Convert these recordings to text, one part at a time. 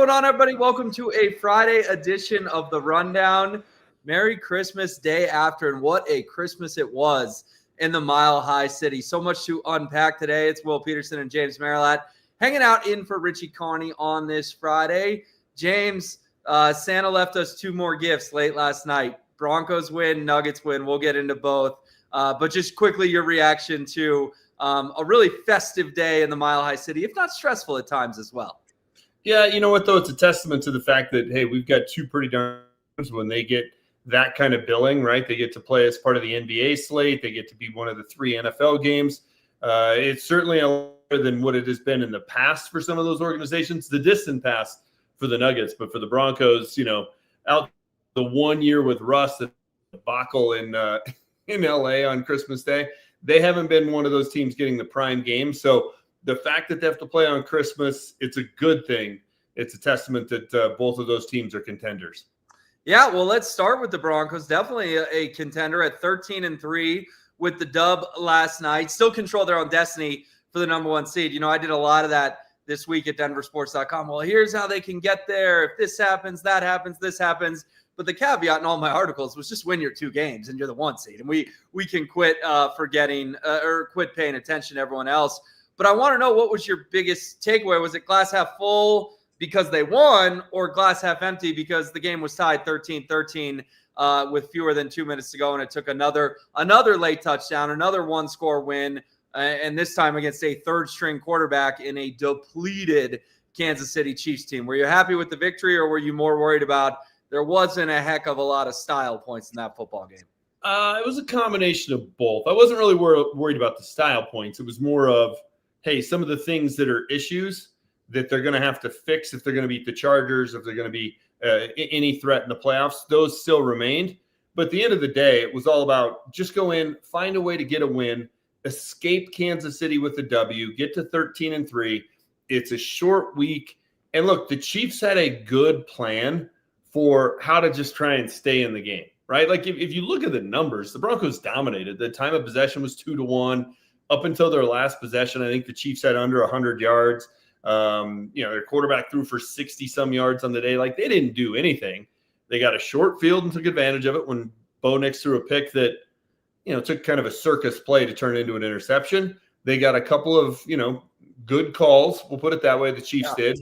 going on, everybody? Welcome to a Friday edition of The Rundown. Merry Christmas day after, and what a Christmas it was in the Mile High City. So much to unpack today. It's Will Peterson and James Marilat hanging out in for Richie Carney on this Friday. James, Santa left us two more gifts late last night. Broncos win, Nuggets win. We'll get into both. But just quickly, your reaction to a really festive day in the Mile High City, if not stressful at times as well. Yeah, you know what, though? It's a testament to the fact that, hey, we've got two pretty darn when they get that kind of billing, right? They get to play as part of the NBA slate. They get to be one of the three NFL games. It's certainly a lot better than what it has been in the past for some of those organizations, the distant past for the Nuggets. But for the Broncos, you know, out the 1 year with Russ, the debacle in L.A. on Christmas Day, they haven't been one of those teams getting the prime game. So the fact that they have to play on Christmas, it's a good thing. It's a testament that both of those teams are contenders. Yeah, well, let's start with the Broncos. Definitely a contender at 13-3 with the dub last night. Still control their own destiny for the number one seed. You know, I did a lot of that this week at denversports.com. Well, here's how they can get there. If this happens, that happens, this happens. But the caveat in all my articles was just win your two games and you're the one seed. And we can quit forgetting or quit paying attention to everyone else. But I want to know, what was your biggest takeaway? Was it glass half full because they won, or glass half empty because the game was tied 13-13 with fewer than 2 minutes to go, and it took another late touchdown, another one-score win, and this time against a third-string quarterback in a depleted Kansas City Chiefs team? Were you happy with the victory, or were you more worried about there wasn't a heck of a lot of style points in that football game? It was a combination of both. I wasn't really worried about the style points. It was more of, hey, some of the things that are issues that they're going to have to fix if they're going to beat the Chargers, if they're going to be any threat in the playoffs, those still remained. But at the end of the day, it was all about just go in, find a way to get a win, escape Kansas City with a W, get to 13-3. It's a short week. And look, the Chiefs had a good plan for how to just try and stay in the game, right? Like if you look at the numbers, the Broncos dominated. The time of possession was 2-1. Up until their last possession, I think the Chiefs had under 100 yards. Their quarterback threw for 60-some yards on the day. Like, they didn't do anything. They got a short field and took advantage of it when Bo Nix threw a pick that, took kind of a circus play to turn into an interception. They got a couple of, good calls. We'll put it that way. The Chiefs did.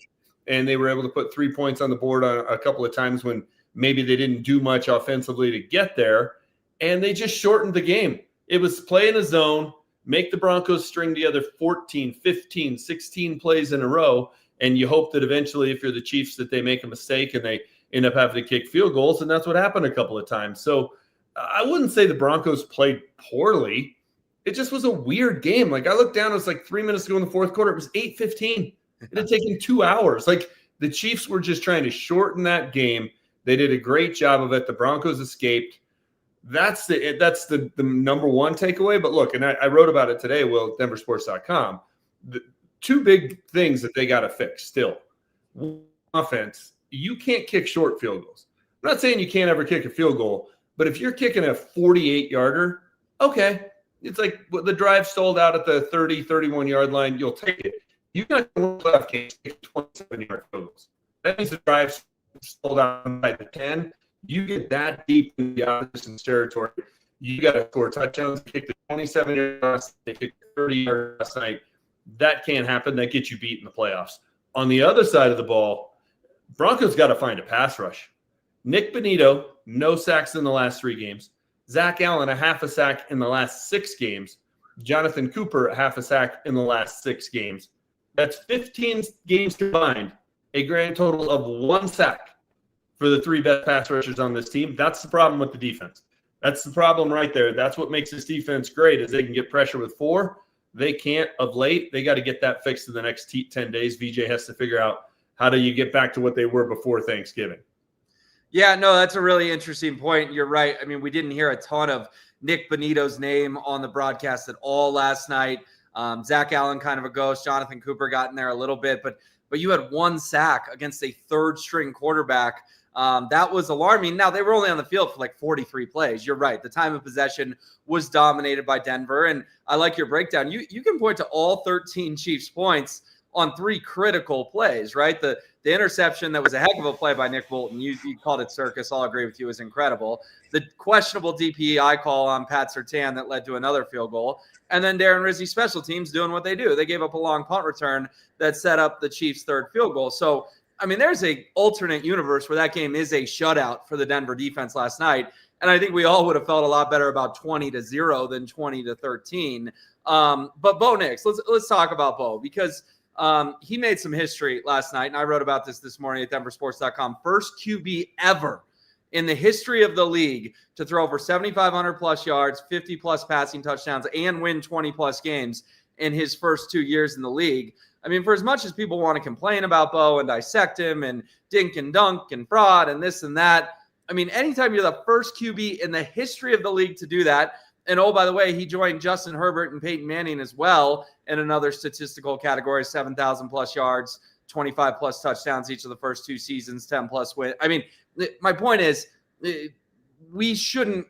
And they were able to put 3 points on the board on a couple of times when maybe they didn't do much offensively to get there. And they just shortened the game. It was play in a zone, make the Broncos string together 14, 15, 16 plays in a row, and you hope that eventually, if you're the Chiefs, that they make a mistake and they end up having to kick field goals, and that's what happened a couple of times. So I wouldn't say the Broncos played poorly. It just was a weird game. Like, I looked down, it was like 3 minutes to go in the fourth quarter. It was 8:15. It had taken 2 hours. Like, the Chiefs were just trying to shorten that game. They did a great job of it. The Broncos escaped. That's the number one takeaway. But look, and I wrote about it today, Will, at denversports.com. The two big things that they got to fix still. Offense, you can't kick short field goals. I'm not saying you can't ever kick a field goal, but if you're kicking a 48-yarder, okay, it's like the drive sold out at the 30, 31-yard line, you'll take it. You got to playoff games kick 27-yard field goals. That means the drive sold out by the 10. You get that deep in the opposition's territory, you got to score touchdowns. Kick the 27-yard last, they kick the 30-yard last night. That can't happen. That gets you beat in the playoffs. On the other side of the ball, Broncos got to find a pass rush. Nick Bonito, no sacks in the last 3 games. Zach Allen, a half a sack in the last 6 games. Jonathan Cooper, a half a sack in the last 6 games. That's 15 games combined, a grand total of 1 sack for the 3 best pass rushers on this team. That's the problem with the defense. That's the problem right there. That's what makes this defense great, is they can get pressure with 4. They can't of late. They got to get that fixed in the next 10 days. VJ has to figure out, how do you get back to what they were before Thanksgiving? Yeah, no, that's a really interesting point. You're right. I mean, we didn't hear a ton of Nick Bonito's name on the broadcast at all last night. Zach Allen, kind of a ghost. Jonathan Cooper got in there a little bit, but you had 1 sack against a third-string quarterback. That was alarming. Now, they were only on the field for like 43 plays. You're right. The time of possession was dominated by Denver, and I like your breakdown. You can point to all 13 Chiefs points on 3 critical plays, right? The interception that was a heck of a play by Nick Bolton. You called it circus. I'll agree with you. It was incredible. The questionable DPI call on Pat Surtain that led to another field goal. And then Darren Rizzi's special teams doing what they do. They gave up a long punt return that set up the Chiefs' 3rd field goal. So, I mean, there's a alternate universe where that game is a shutout for the Denver defense last night. And I think we all would have felt a lot better about 20-0 than 20-13. But Bo Nix, let's talk about Bo, because he made some history last night, and I wrote about this morning at denversports.com. First QB ever in the history of the league to throw over 7,500 plus yards, 50 plus passing touchdowns, and win 20 plus games in his first 2 years in the league. I mean, for as much as people want to complain about Bo and dissect him and dink and dunk and fraud and this and that, I mean, anytime you're the first QB in the history of the league to do that, and oh, by the way, he joined Justin Herbert and Peyton Manning as well in another statistical category, 7,000 plus yards, 25 plus touchdowns each of the first 2 seasons, 10 plus win. I mean, my point is we shouldn't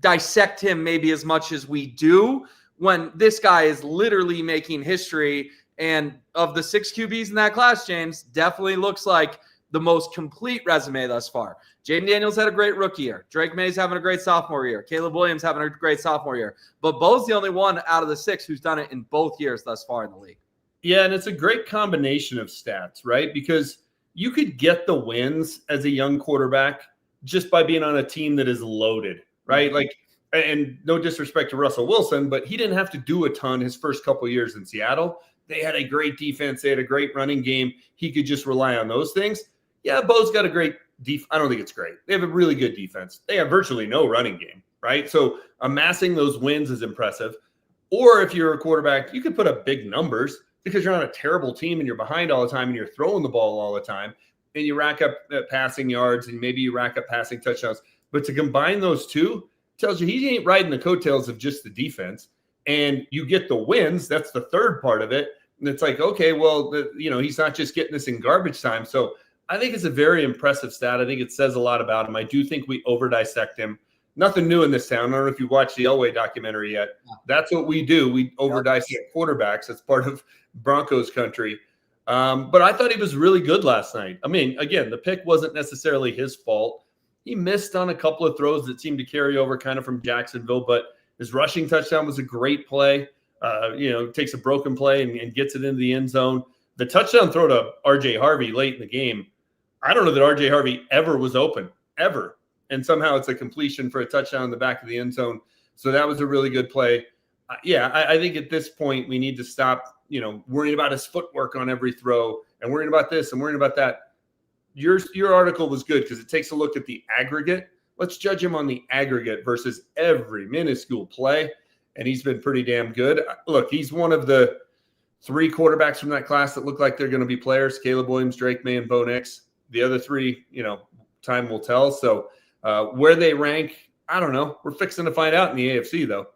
dissect him maybe as much as we do when this guy is literally making history. And of the 6 QBs in that class, James, definitely looks like the most complete resume thus far. Jaden Daniels had a great rookie year. Drake May's having a great sophomore year. Caleb Williams having a great sophomore year. But Bo's the only one out of the 6 who's done it in both years thus far in the league. Yeah, and it's a great combination of stats, right? Because you could get the wins as a young quarterback just by being on a team that is loaded, right? Mm-hmm. Like, and no disrespect to Russell Wilson, but he didn't have to do a ton his first couple of years in Seattle. They had a great defense. They had a great running game. He could just rely on those things. Yeah, Bo's got a great defense. I don't think it's great. They have a really good defense. They have virtually no running game, right? So amassing those wins is impressive. Or if you're a quarterback, you can put up big numbers because you're on a terrible team and you're behind all the time and you're throwing the ball all the time and you rack up passing yards and maybe you rack up passing touchdowns. But to combine those two tells you he ain't riding the coattails of just the defense. And you get the wins. That's the third part of it. And it's like, okay, well, he's not just getting this in garbage time. So I think it's a very impressive stat. I think it says a lot about him. I do think we over-dissect him. Nothing new in this town. I don't know if you watched the Elway documentary yet. That's what we do. We over-dissect quarterbacks. That's part of Broncos country. But I thought he was really good last night. I mean, again, the pick wasn't necessarily his fault. He missed on a couple of throws that seemed to carry over kind of from Jacksonville, but his rushing touchdown was a great play. Takes a broken play and gets it into the end zone. The touchdown throw to R.J. Harvey late in the game, I don't know that R.J. Harvey ever was open, ever. And somehow it's a completion for a touchdown in the back of the end zone. So that was a really good play. I think at this point we need to stop, worrying about his footwork on every throw and worrying about this and worrying about that. Your article was good because it takes a look at the aggregate. Let's judge him on the aggregate versus every minuscule play. And he's been pretty damn good. Look, he's one of the 3 quarterbacks from that class that look like they're going to be players: Caleb Williams, Drake May, and Bo Nix. The other 3, time will tell. So where they rank, I don't know. We're fixing to find out in the AFC, though.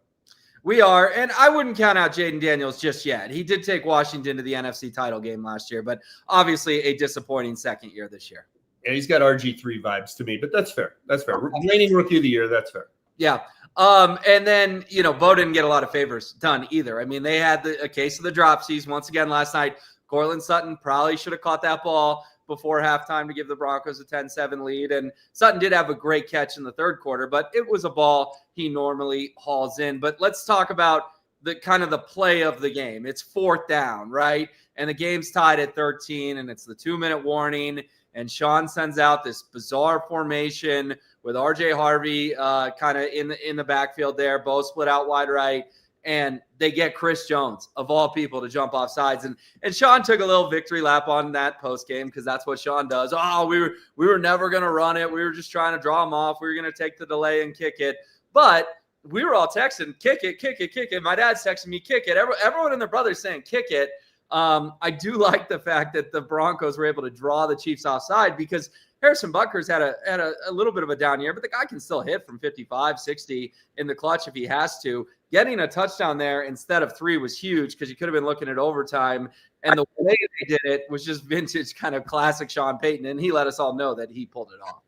We are, and I wouldn't count out Jaden Daniels just yet. He did take Washington to the NFC title game last year, but obviously a disappointing second year this year. Yeah, he's got RG3 vibes to me, but that's fair. That's fair. Reigning rookie of the year, that's fair. Yeah. And then, Bo didn't get a lot of favors done either. I mean, they had a case of the dropsies once again last night. Cortland Sutton probably should have caught that ball before halftime to give the Broncos a 10-7 lead. And Sutton did have a great catch in the third quarter, but it was a ball he normally hauls in. But let's talk about the kind of the play of the game. It's 4th down, right? And the game's tied at 13, and it's the 2-minute warning. And Sean sends out this bizarre formation with R.J. Harvey kind of in the backfield there. Bo split out wide right. And they get Chris Jones, of all people, to jump off sides. And Sean took a little victory lap on that post game because that's what Sean does. Oh, we were never going to run it. We were just trying to draw him off. We were going to take the delay and kick it. But we were all texting, kick it, kick it, kick it. My dad's texting me, kick it. Everyone and their brother's saying, kick it. I do like the fact that the Broncos were able to draw the Chiefs offside because Harrison Butker's had a little bit of a down year, but the guy can still hit from 55, 60 in the clutch if he has to. Getting a touchdown there instead of 3 was huge because you could have been looking at overtime. And the way they did it was just vintage kind of classic Sean Payton, and he let us all know that he pulled it off.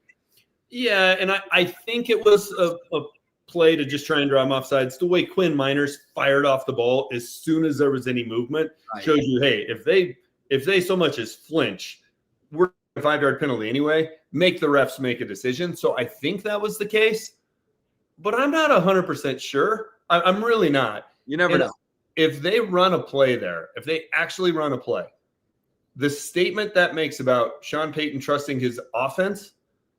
Yeah, and I think it was play to just try and draw him offsides. The way Quinn Miners fired off the ball as soon as there was any movement shows you, hey, if they so much as flinch, we're a 5-yard penalty anyway. Make the refs make a decision. So I think that was the case, but I'm not 100% sure. I'm really not. You never know. If they run a play there, if they actually run a play, the statement that makes about Sean Payton trusting his offense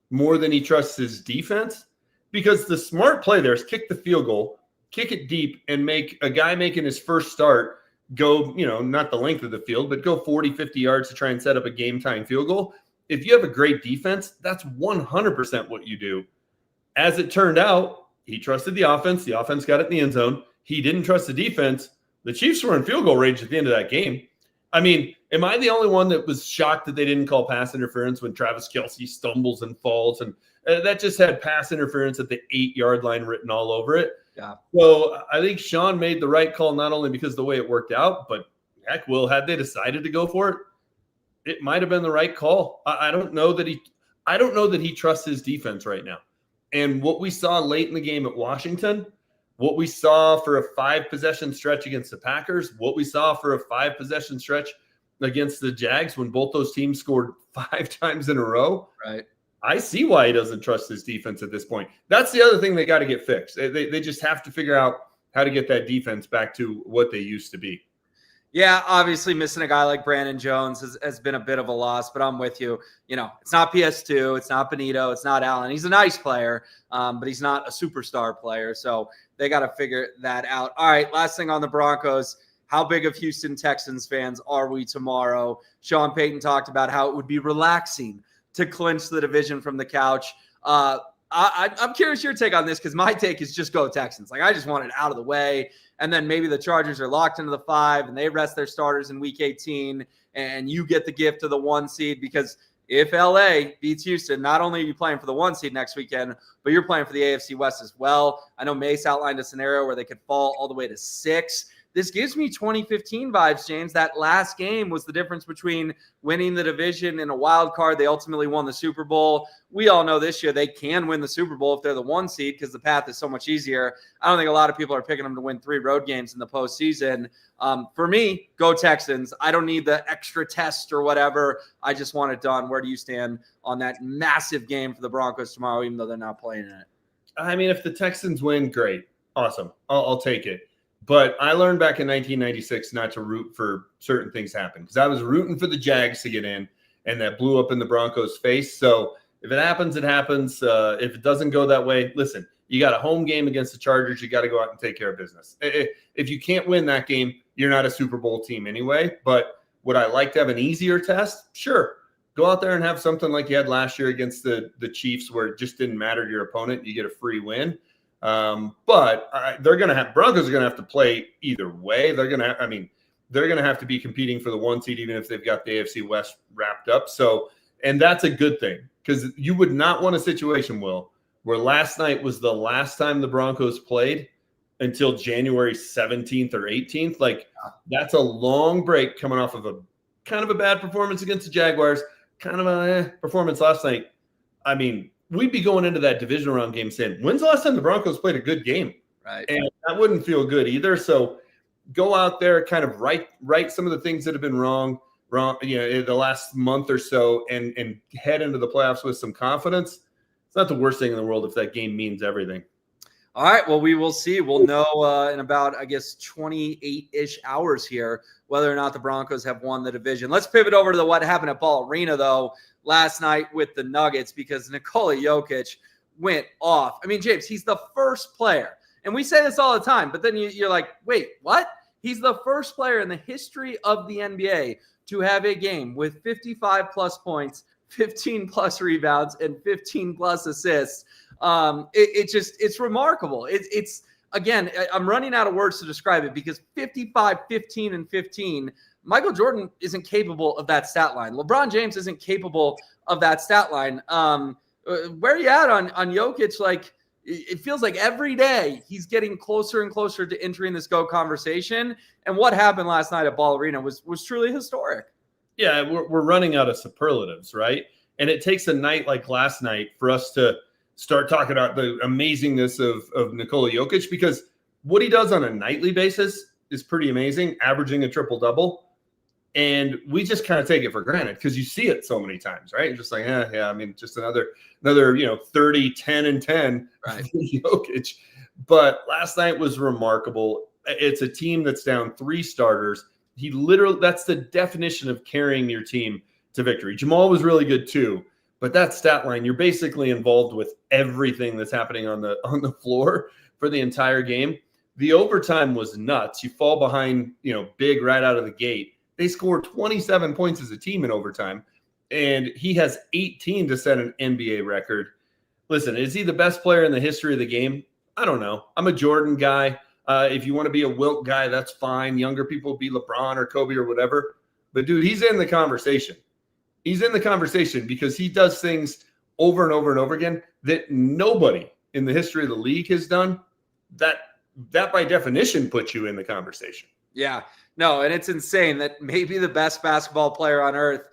more than he trusts his defense, because the smart play there is kick the field goal, kick it deep, and make a guy making his first start go, not the length of the field, but go 40, 50 yards to try and set up a game-tying field goal. If you have a great defense, that's 100% what you do. As it turned out, he trusted the offense. The offense got it in the end zone. He didn't trust the defense. The Chiefs were in field goal range at the end of that game. I mean, am I the only one that was shocked that they didn't call pass interference when Travis Kelce stumbles and falls? And that just had pass interference at the 8-yard line written all over it. Yeah. So I think Sean made the right call, not only because of the way it worked out, but heck, Will, had they decided to go for it, it might have been the right call. I don't know that he trusts his defense right now. And what we saw late in the game at Washington, what we saw for a 5-possession stretch against the Packers, what we saw for a 5-possession stretch against the Jags when both those teams scored 5 times in a row. Right. I see why he doesn't trust his defense at this point. That's the other thing they got to get fixed. They just have to figure out how to get that defense back to what they used to be. Yeah, obviously missing a guy like Brandon Jones has been a bit of a loss, but I'm with you. It's not PS2, it's not Benito, it's not Allen. He's a nice player, but he's not a superstar player. So they got to figure that out. All right, last thing on the Broncos. How big of Houston Texans fans are we tomorrow? Sean Payton talked about how it would be relaxing to clinch the division from the couch. I'm curious your take on this, because my take is just go Texans. Like, I just want it out of the way. And then maybe the Chargers are locked into the 5 and they rest their starters in week 18 and you get the gift of the 1 seed, because if LA beats Houston, not only are you playing for the 1 seed next weekend, but you're playing for the AFC West as well. I know Mace outlined a scenario where they could fall all the way to 6. This gives me 2015 vibes, James. That last game was the difference between winning the division and a wild card. They ultimately won the Super Bowl. We all know this year they can win the Super Bowl if they're the 1 seed, because the path is so much easier. I don't think a lot of people are picking them to win 3 road games in the postseason. For me, go Texans. I don't need the extra test or whatever. I just want it done. Where do you stand on that massive game for the Broncos tomorrow, even though they're not playing in it? I mean, if the Texans win, great. Awesome. I'll take it. But I learned back in 1996 not to root for certain things happen, because I was rooting for the Jags to get in, and that blew up in the Broncos' face. So if it happens, it happens. If it doesn't go that way, listen, you got a home game against the Chargers. You got to go out and take care of business. If you can't win that game, you're not a Super Bowl team anyway. But would I like to have an easier test? Sure. Go out there and have something like you had last year against the Chiefs, where it just didn't matter to your opponent. You get a free win. But they're going to have Broncos are going to have to play either way. They're going to have to be competing for the 1 seed, even if they've got the AFC West wrapped up. So, and that's a good thing, because you would not want a situation, Will, where last night was the last time the Broncos played until January 17th or 18th. Like, that's a long break coming off of a kind of a bad performance against the Jaguars, kind of a performance last night. I mean, we'd be going into that divisional round game saying, when's the last time the Broncos played a good game? Right. And that wouldn't feel good either. So go out there, kind of right some of the things that have been wrong, in the last month or so, and head into the playoffs with some confidence. It's not the worst thing in the world if that game means everything. All right. Well, we will see. We'll know in about, 28-ish hours here whether or not the Broncos have won the division. Let's pivot over to what happened at Ball Arena, though, last night with the Nuggets, because Nikola Jokic went off. I mean, James, he's the first player. And we say this all the time, but then you're like, wait, what? He's the first player in the history of the NBA to have a game with 55-plus points, 15-plus rebounds, and 15-plus assists. It's remarkable. It's again, I'm running out of words to describe it, because 55, 15, and 15, Michael Jordan isn't capable of that stat line. LeBron James isn't capable of that stat line. Where are you at on Jokic? Like, it feels like every day he's getting closer and closer to entering this GOAT conversation. And what happened last night at Ball Arena was truly historic. Yeah, we're running out of superlatives, right? And it takes a night like last night for us to start talking about the amazingness of Nikola Jokic, because what he does on a nightly basis is pretty amazing, averaging a triple-double. And we just kind of take it for granted because you see it so many times, right? You're just like, yeah, I mean, just another 30, 10, and 10 Right. Jokic. But last night was remarkable. It's a team that's down 3 starters. That's the definition of carrying your team to victory. Jamal was really good too, but that stat line, you're basically involved with everything that's happening on the floor for the entire game. The overtime was nuts. You fall behind, big right out of the gate. They scored 27 points as a team in overtime, and he has 18 to set an NBA record. Listen, is he the best player in the history of the game? I don't know. I'm a Jordan guy. If you want to be a Wilt guy, that's fine. Younger people be LeBron or Kobe or whatever. But, dude, he's in the conversation. He's in the conversation because he does things over and over and over again that nobody in the history of the league has done. That by definition puts you in the conversation. Yeah. No, and it's insane that maybe the best basketball player on earth,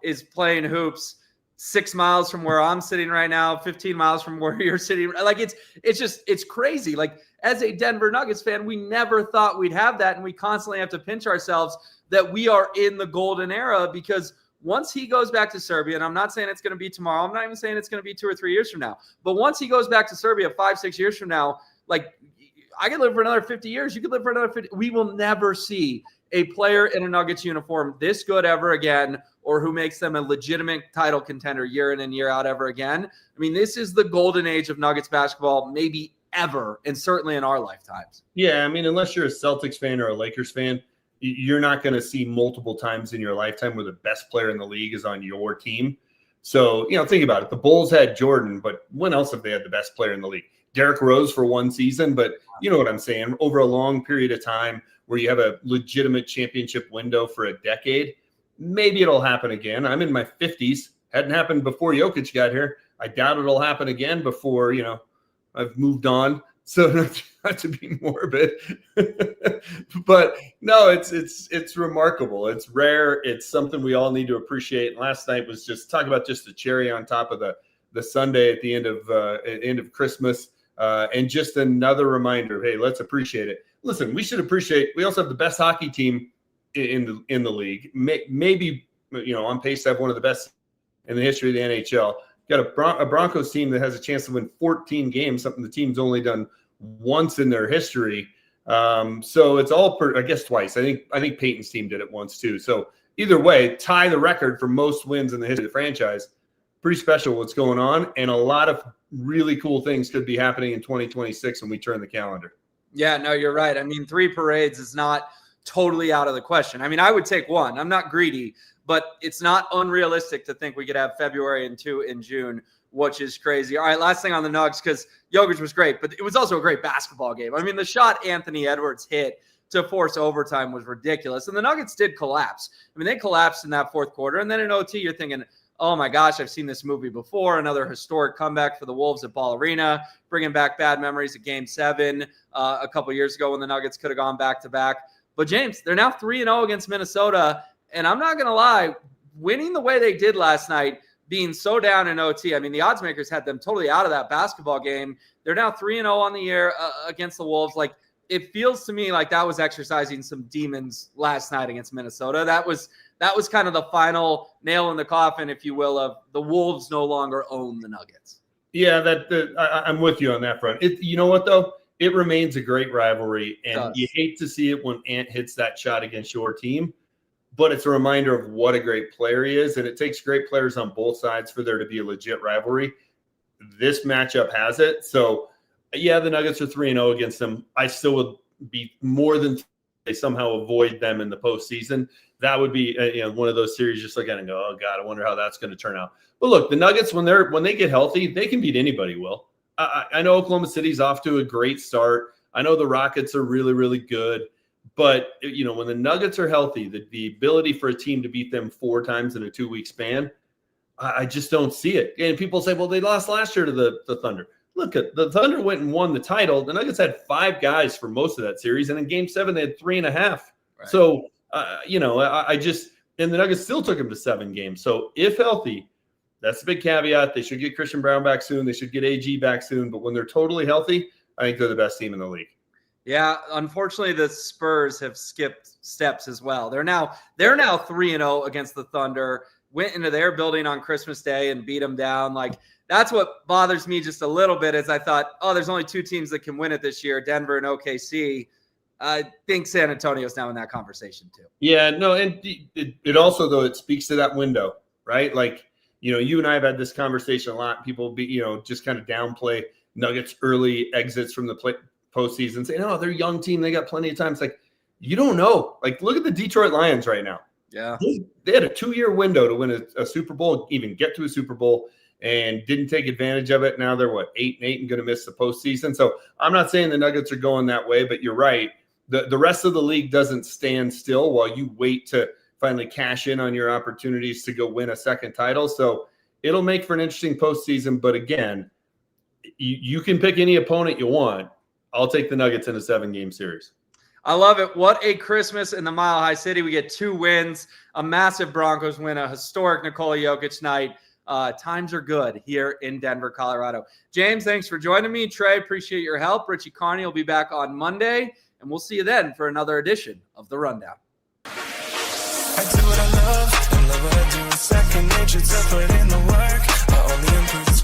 is playing hoops 6 miles from where I'm sitting right now, 15 miles from where you're sitting. Like it's crazy. Like as a Denver Nuggets fan, we never thought we'd have that. And we constantly have to pinch ourselves that we are in the golden era, because once he goes back to Serbia, and I'm not saying it's going to be tomorrow, I'm not even saying it's going to be 2 or 3 years from now, but once he goes back to Serbia 5-6 years from now, like I could live for another 50 years. You could live for another 50. We will never see a player in a Nuggets uniform this good ever again, or who makes them a legitimate title contender year in and year out ever again. I mean, this is the golden age of Nuggets basketball, maybe ever, and certainly in our lifetimes. Yeah, I mean, unless you're a Celtics fan or a Lakers fan, you're not going to see multiple times in your lifetime where the best player in the league is on your team. So, think about it. The Bulls had Jordan, but when else have they had the best player in the league? Derrick Rose for one season, but you know what I'm saying? Over a long period of time where you have a legitimate championship window for a decade, maybe it'll happen again. I'm in my 50s. Hadn't happened before Jokic got here. I doubt it'll happen again before, I've moved on. So not to be morbid, but no, it's remarkable. It's rare. It's something we all need to appreciate. And last night was just talk about just the cherry on top of the Sunday at the end of Christmas. And just another reminder, hey, let's appreciate it. Listen, we should appreciate, we also have the best hockey team in the league. Maybe, on pace to have one of the best in the history of the NHL. Got a Broncos team that has a chance to win 14 games, something the team's only done once in their history. So it's all, I guess twice. I think Peyton's team did it once too. So either way, tie the record for most wins in the history of the franchise. Pretty special what's going on, and a lot of really cool things could be happening in 2026 when we turn the calendar. Yeah, no, you're right. I mean, 3 parades is not totally out of the question. I mean, I would take 1. I'm not greedy, but it's not unrealistic to think we could have February and 2 in June, which is crazy. All right, last thing on the Nuggets, because Jokic was great, but it was also a great basketball game. I mean, the shot Anthony Edwards hit to force overtime was ridiculous, and the Nuggets did collapse. I mean, they collapsed in that fourth quarter, and then in OT, you're thinking, oh my gosh, I've seen this movie before. Another historic comeback for the Wolves at Ball Arena, bringing back bad memories of Game 7 a couple years ago when the Nuggets could have gone back-to-back. But, James, they're now 3-0 against Minnesota, and I'm not going to lie, winning the way they did last night, being so down in OT, I mean, the odds makers had them totally out of that basketball game. They're now 3-0 on the year against the Wolves. Like, it feels to me like that was exercising some demons last night against Minnesota. That was kind of the final nail in the coffin, if you will, of the Wolves no longer own the Nuggets. Yeah, I'm with you on that front. You know what, though? It remains a great rivalry, and you hate to see it when Ant hits that shot against your team, but it's a reminder of what a great player he is, and it takes great players on both sides for there to be a legit rivalry. This matchup has it. So, yeah, the Nuggets are 3-0 against them. I still would be more than they somehow avoid them in the postseason. That would be one of those series just look at it and go, oh, God, I wonder how that's going to turn out. But look, the Nuggets, when they get healthy, they can beat anybody, Will. I know Oklahoma City's off to a great start. I know the Rockets are really, really good. But, when the Nuggets are healthy, the ability for a team to beat them 4 times in a 2-week span, I just don't see it. And people say, well, they lost last year to the Thunder. Look, the Thunder went and won the title. The Nuggets had 5 guys for most of that series. And in Game 7, they had 3.5. Right. So, and the Nuggets still took them to 7 games. So if healthy, That's the big caveat. They should get Christian Brown back soon. They should get AG back soon. But when they're totally healthy, I think they're the best team in the league. Yeah, unfortunately, the Spurs have skipped steps as well. They're now 3-0 against the Thunder. Went into their building on Christmas Day and beat them down. Like, that's what bothers me just a little bit. Is I thought, there's only 2 teams that can win it this year: Denver and OKC. I think San Antonio's now in that conversation too. Yeah, no, and it also, though, it speaks to that window, right? Like, you and I have had this conversation a lot. People just kind of downplay Nuggets early exits from the postseason, saying, "Oh, they're a young team. They got plenty of time." It's like, you don't know. Like, look at the Detroit Lions right now. Yeah. They had a 2-year window to win a Super Bowl, even get to a Super Bowl, and didn't take advantage of it. Now they're 8-8 and going to miss the postseason. So I'm not saying the Nuggets are going that way, but you're right. The rest of the league doesn't stand still while you wait to finally cash in on your opportunities to go win a second title. So it'll make for an interesting postseason. But again, you can pick any opponent you want. I'll take the Nuggets in a 7-game series. I love it. What a Christmas in the Mile High City. We get 2 wins, a massive Broncos win, a historic Nikola Jokic night. Times are good here in Denver, Colorado. James, thanks for joining me. Trey, appreciate your help. Richie Carney will be back on Monday, and we'll see you then for another edition of The Rundown. I do what I love what I do in second nature to put in the work. I only improve